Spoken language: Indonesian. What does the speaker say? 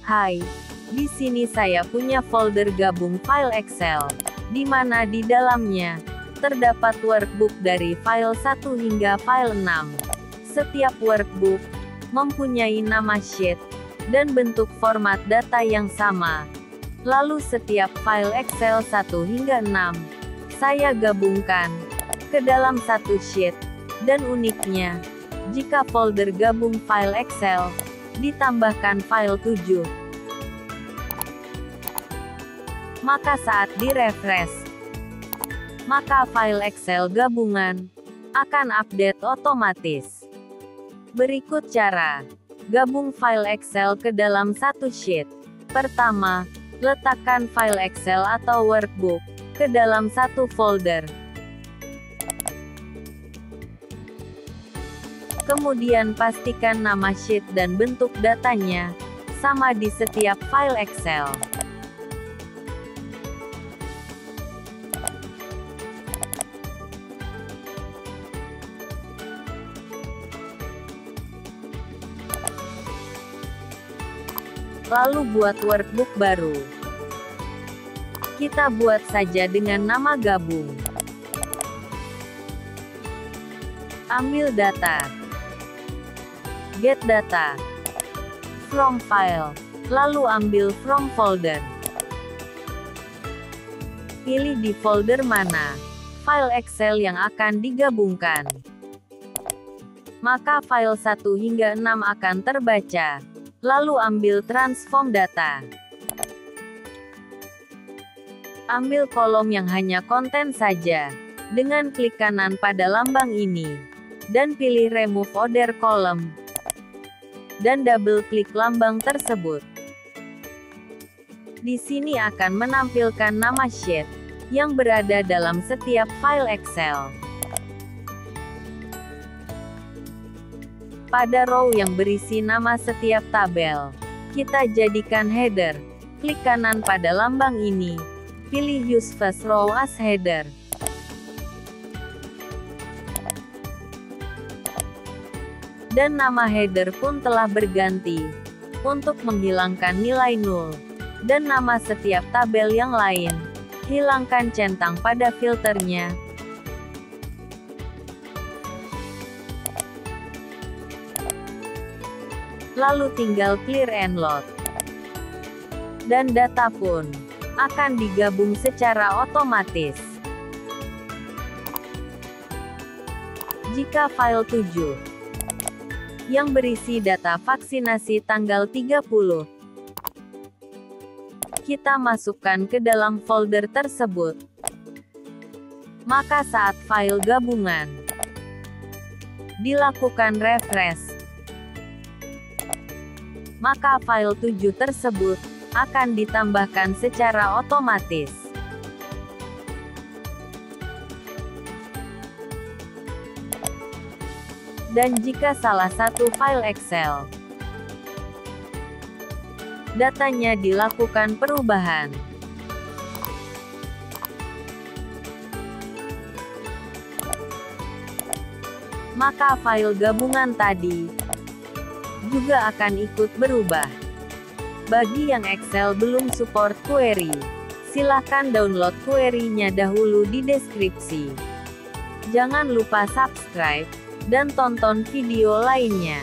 Hai, di sini saya punya folder gabung file Excel, di mana di dalamnya terdapat workbook dari file 1 hingga file 6. Setiap workbook mempunyai nama sheet dan bentuk format data yang sama. Lalu setiap file Excel 1 hingga 6 saya gabungkan ke dalam satu sheet. Dan uniknya, jika folder gabung file Excel ditambahkan file 7, maka saat direfresh, maka file Excel gabungan akan update otomatis. Berikut cara gabung file Excel ke dalam satu sheet. Pertama, letakkan file Excel atau workbook ke dalam satu folder. Kemudian pastikan nama sheet dan bentuk datanya sama di setiap file Excel. Lalu buat workbook baru. Kita buat saja dengan nama gabung. Ambil data. Get data. From file. Lalu ambil from folder. Pilih di folder mana file Excel yang akan digabungkan. Maka file 1 hingga 6 akan terbaca. Lalu ambil transform data. Ambil kolom yang hanya konten saja, dengan klik kanan pada lambang ini, dan pilih remove other column, dan double klik lambang tersebut. Di sini akan menampilkan nama sheet yang berada dalam setiap file Excel. Pada row yang berisi nama setiap tabel, kita jadikan header. Klik kanan pada lambang ini, pilih use first row as header. Dan nama header pun telah berganti untuk menghilangkan nilai nol. Dan nama setiap tabel yang lain, hilangkan centang pada filternya. Lalu tinggal clear and load. Dan data pun akan digabung secara otomatis. Jika file 7 yang berisi data vaksinasi tanggal 30, kita masukkan ke dalam folder tersebut, maka saat file gabungan dilakukan refresh, maka file 7 tersebut akan ditambahkan secara otomatis. Dan jika salah satu file Excel datanya dilakukan perubahan, maka file gabungan tadi juga akan ikut berubah. Bagi yang Excel belum support query, silakan download query-nya dahulu di deskripsi. Jangan lupa subscribe dan tonton video lainnya.